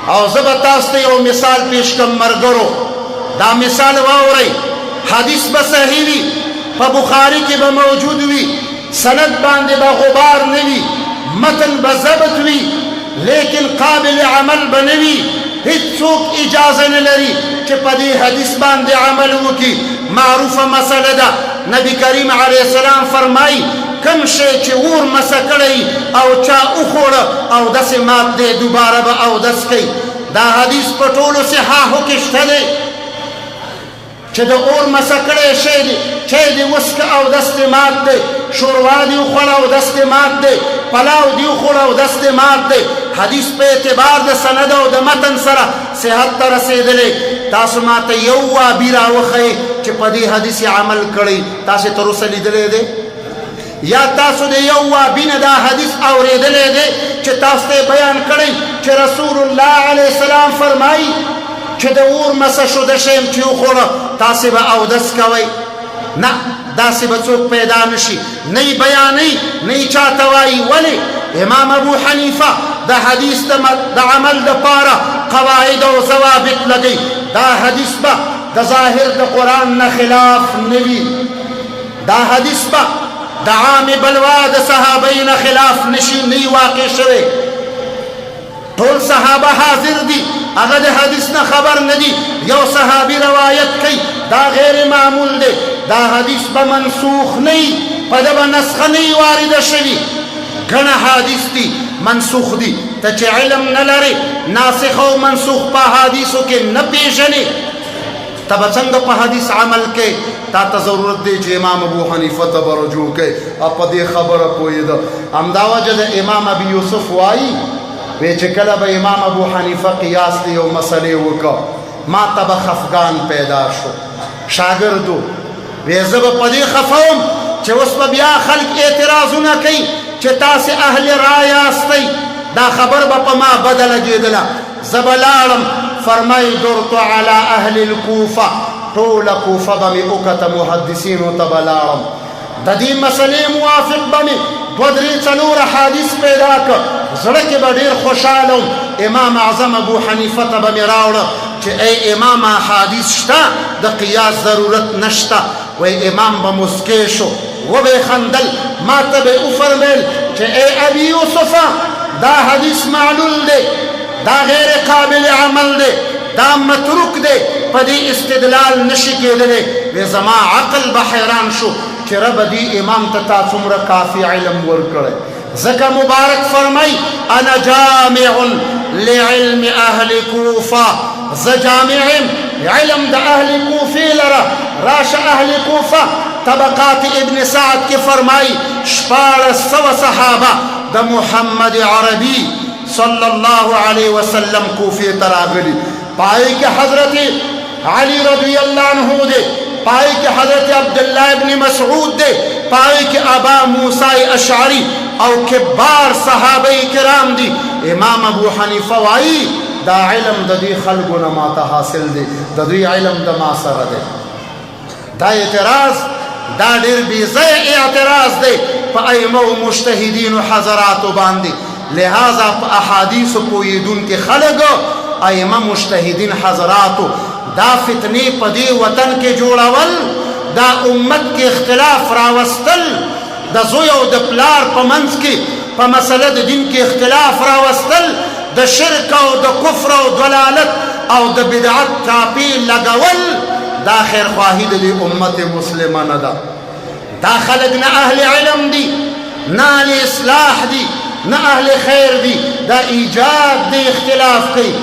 او زه به تاسو ته یو مثال پیش کړم ملګرو. دا مثال واورئ. حدیث به صحیح وي، په بخاري کې به موجود وي، سند باندې به غبار نه وي، متن به ضبط وي، لیکن قابل عمل به نه وي. هیڅوک اجازه نه لري چې په دې حدیث باندې عمل وکړي. معروفه مسله ده. نبی کریم علیه السلام فرمایي کم شی چې اور مسه کړی او چا وخوړه او داسې مات دی دوباره به اودس کوي. دا حدیث په ټولو صحاحو کې شته دی چې د اور مسه کړی شی دی، چای دې وڅښه اودس دې مات دی، شوروا دې وخوړه اودس دې مات دی، پلاو دې وخوړه اودس دې مات دی. حدیث په اعتبار د سند او د متن سره صحت ته رسېدلی. تاسو ماته یو وابي راوښیئ چې په دې حدیث عمل کړی. تاسو تر اوسه لیدلی دی؟ یا تاسو د یو وابي نه دا حدیث اورېدلی دی چې تاسو ته بیان کړی چې رسول الله علیه السلام فرمایي چې د اور مسه شده شیم چې وخوړه تاسې به اودس کوئ؟ نه، داسې به څوک پیدا نشي، نه یې بیانوي نه یې چاته وایي. ولې؟ امام ابو حنیفه د حدیث د عمل دپاره قواعد او ضوابط لګوي. دا حدیث به د ظاهر د قرآن نه خلاف نه وي. دا حدیث به د عام بلوا د صحابه نه خلاف نشي، نه یې واقع شوی. ټول صحابه حاضر دي، هغه د حدیث نه خبر نه دي. یو صحابي روایت کوي، دا غیر معمول دی. دا حدیث به منسوخ نه وي، په ده به نسخه نه وي وارده شوي. ګڼه حدیث دي منسوخ دي. ته چې علم نه لرې، ناسخ او منسوخ په حدیثو کې نه پېژنې، ته به څنګه په حدیث عمل کوې؟ تا ته ضرورت دی چې امام ابو حنیفه ته به رجوع کوې او په دې خبره پوهېده. همدا وجه د امام ابي یوسف وایي وی چې کله به امام ابو حنیفه قیاس دی یو مسلې وکړه، ما ته به خفګان پیدا شو. شاګردو وی زه به په دې خفه وم چې اوس به بیا خلک اعتراضونه کوي چې تاسې اهل رای یاستئ. دا خبر به په ما بده لګېدله. زه به لاړم، فرمایي درت علی اهل الکوفه، ټوله کوفه به مې وکته، محدثینو ته به لاړم، د دې مسلې موافق به مې دوه درې څلور احادیث پیدا کړ. زړه کې به ډېر خوشحاله وم. امام اعظم ابو حنیفه ته به مې راوړه چې ای امام احادیث شته، د قیاس ضرورت نشته. وی امام به مسکی شو، وبه خندل. ما ته به وفرمیل چې ای ابي یوسفه دا حدیث معلول دی، دا غیر قابل عمل دی، دا متروک دی، په دې استدلال نشي کېدلی. وی زما عقل به حیران شو چې رب دې امام ته تا څومره کافي علم ورکړی. ځکه مبارک فرمای انا جامع لعلم اهل کوفه، زه جامعم علم د اهل کوفې لره. راشه اهل کوفه طبقات ابن سعد کې فرمای 1400 صحابه د محمد عربي صلی الله علیه وسلم کوفې ته راغلي. پای کې حضرت علی رضی الله عنه دی، پای کې حضرت عبدالله ابن مسعود دی، پای کې ابا موسی اشعری او کبار صحابه کرام دي. امام ابو حنیفه وایي دا علم د دې خلکو نه ماته حاصل دی، د دوی علم د ما سره دی. دا اعتراض دا ډېر بېځایه اعتراض دی په ائمه او مجتهدینو حضراتو باندې. لہذا په احادیثو پوهېدونکي خلک ائمه مجتهدین حضراتو دا فتنې په دې وطن کې جوړول، دا امت کې اختلاف راوستل، د زوی او د پلار په منځ کې په مسله د دین کې اختلاف راوستل، د شرک او د کفر او ضلالت او د بدعت ټاپې لګول، دا خیرخواهي د دې امت مسلمه نه ده. دا خلک نه اهل علم دي، نه اهل اصلاح دي، نه اهل خیر دي، دا ایجاد د اختلاف کوي.